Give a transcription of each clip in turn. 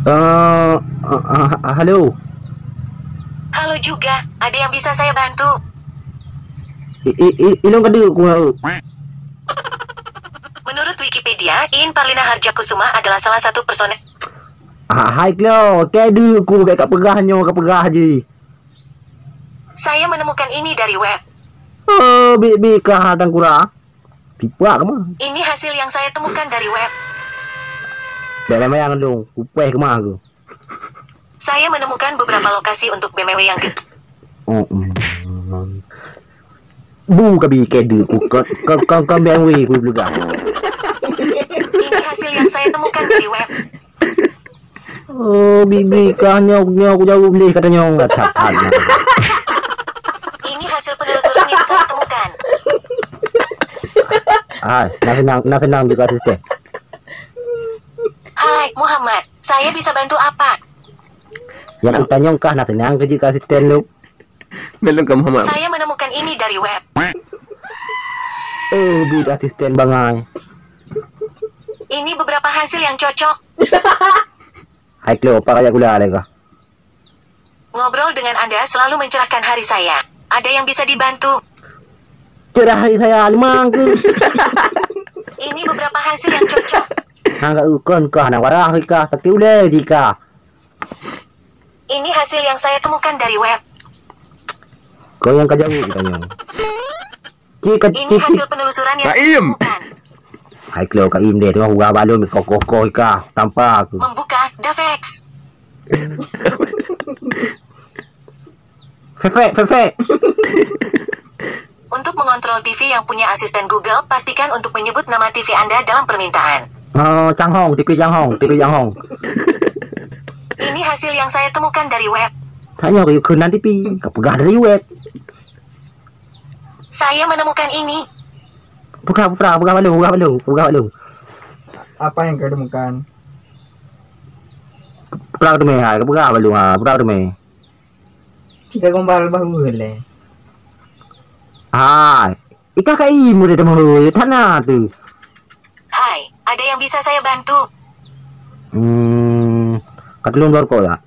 Halo. Halo juga, ada yang bisa saya bantu? Ilong kadu ku. Menurut Wikipedia, Iin Parlina Harjakusuma adalah salah satu personel. Hai klo, kadu ku kat perahnya kat perah je. Saya menemukan ini dari web. Bi kah dan kurang. Tipak ke mah? Ini hasil yang saya temukan dari web. Dah mayang dong, upeh ke mah aku. Saya menemukan beberapa lokasi untuk BMW yang gede. Bu kabi kadu ku kau BMW ku juga. Ini hasil yang saya temukan dari web. Bibi kah nyok jauh beli katanya enggak tahan. Ini hasil penelusuran yang saya temukan. Nak senang juga asisten. Hai, Muhammad. Saya bisa bantu apa? Yang kutanya kah nak senang kerja ke asisten lu. Belum ke Muhammad. Saya menemukan ini dari web. Bid asisten bangai. Ini beberapa hasil yang cocok. Hai klo, apa kaya gula ada kah? Ngobrol dengan Anda selalu mencerahkan hari saya. Ada yang bisa dibantu? Cerah hari saya limang ke. Ini beberapa hasil yang cocok. Enggak ukon kah nak warah kah tak ule jika. Ini hasil yang saya temukan dari web. Kau yang kajau katanya. Ini hasil penelusuran yang saya temukan. Hai klo ka im deh tu aku balon kokoh kah tanpa aku. Membuka Davex. Fefe. Untuk mengontrol TV yang punya asisten Google, pastikan untuk menyebut nama TV Anda dalam permintaan. TV Changhong. Ini hasil yang saya temukan dari web. Tanya ke nanti TV, kepegah dari web. Saya menemukan ini. Buka balung. Apa yang kau temukan? Pegah tu meh, kepegah balung pegah tu meh. Jika gombal bahu le. Ika kai mu dah mahu tanah tu. Hai, ada yang bisa saya bantu? Katulung luar kau ya.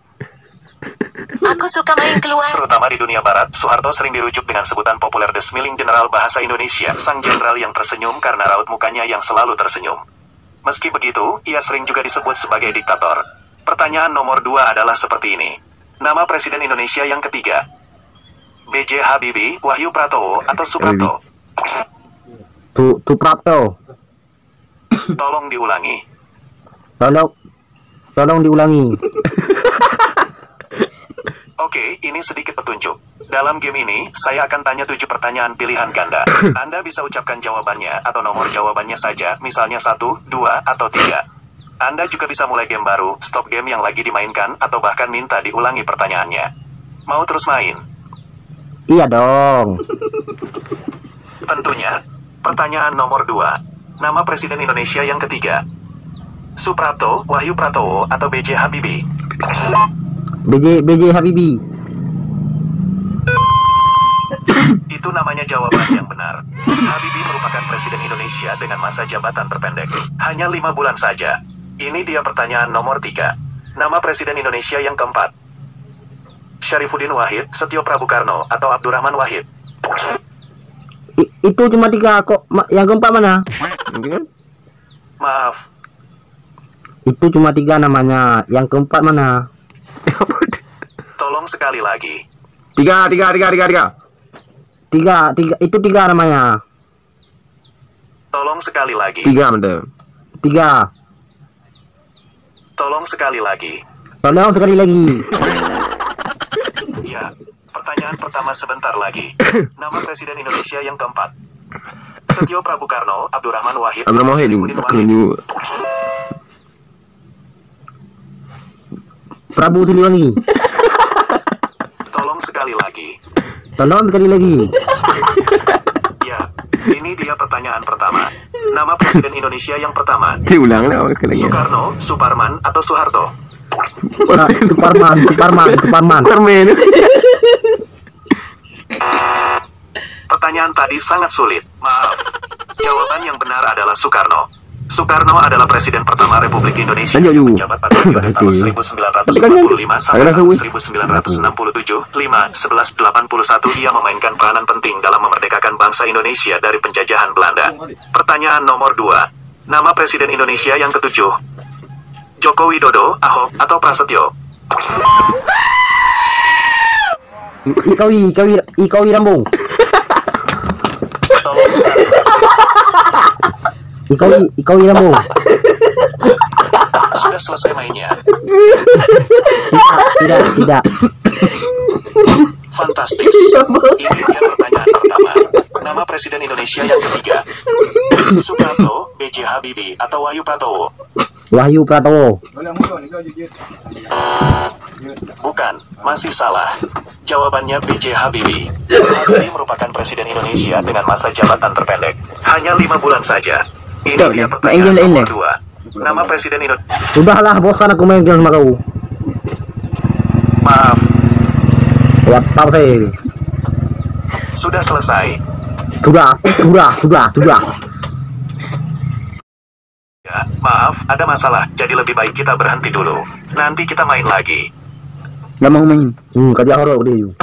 Aku suka main keluar. Terutama di dunia barat, Soeharto sering dirujuk dengan sebutan populer The Smiling General bahasa Indonesia, sang jenderal yang tersenyum karena raut mukanya yang selalu tersenyum. Meski begitu, ia sering juga disebut sebagai diktator. Pertanyaan nomor 2 adalah seperti ini. Nama Presiden Indonesia yang ketiga. B.J. Habibie, Wahyu Pratowo, atau Suprapto? Tu Prapto. Tolong diulangi. Tolong diulangi. Oke, ini sedikit petunjuk. Dalam game ini, saya akan tanya 7 pertanyaan pilihan ganda. Anda bisa ucapkan jawabannya atau nomor jawabannya saja, misalnya 1, 2, atau 3. Anda juga bisa mulai game baru, stop game yang lagi dimainkan, atau bahkan minta diulangi pertanyaannya. Mau terus main? Iya dong. Tentunya. Pertanyaan nomor 2. Nama Presiden Indonesia yang ketiga. Suprapto, Wahyu Pratowo, atau B.J. Habibie? BJ Habibie. Itu namanya jawaban yang benar. Habibie merupakan Presiden Indonesia dengan masa jabatan terpendek. Hanya 5 bulan saja. Ini dia pertanyaan nomor 3. Nama Presiden Indonesia yang keempat. Syarifuddin Wahid, Setio Prabowo, atau Abdurrahman Wahid? Itu cuma 3 kok. Yang keempat mana? Maaf. Itu cuma 3 namanya. Yang keempat mana? Tolong sekali lagi. 3. Itu 3 namanya. Tolong sekali lagi. 3 betul. 3. Tolong sekali lagi. Tolong sekali lagi. Ya, pertanyaan pertama sebentar lagi. Nama Presiden Indonesia yang keempat. Setio Prabowo, Abdurrahman Wahid, Syarifuddin Wahid. Prabu Siliwangi. Tolong sekali lagi. Tolong sekali lagi. Ya, ini dia pertanyaan pertama. Nama Presiden Indonesia yang pertama. Diulang lah lagi. Soekarno, Suparman, atau Soeharto? Suparman. Pertanyaan tadi sangat sulit. Maaf. Jawaban yang benar adalah Soekarno. Soekarno adalah Presiden pertama Republik Indonesia Lanjut, yang Yu. menjabat pada periode tahun 1945 sampai tahun 1967. 1181 ia memainkan peranan penting dalam memerdekakan bangsa Indonesia dari penjajahan Belanda. Pertanyaan nomor 2. Nama Presiden Indonesia yang ketujuh. Joko Widodo, Ahok, atau Prasetyo? Ikawi Rambung. Tolong sekali. Ikawi Rambung. Sudah selesai mainnya. Tidak. Fantastis. Ini dia pertanyaan pertama. Nama Presiden Indonesia yang ketiga. Soekarno, B.J. Habibie, atau Wahyu Pratowo? Wahyu Pratowo. Bukan, masih salah. Jawabannya B.J. Habibie. Habibie merupakan Presiden Indonesia dengan masa jabatan terpendek. Hanya 5 bulan saja. Ini dia pertanyaan nomor 2. Nama Presiden Indonesia... Sudahlah, bosan aku main game sama kau. Maaf, What the sudah selesai. Sudah. Ya, maaf, ada masalah. Jadi lebih baik kita berhenti dulu. Nanti kita main lagi. Gak mau main. Kerja horor dia.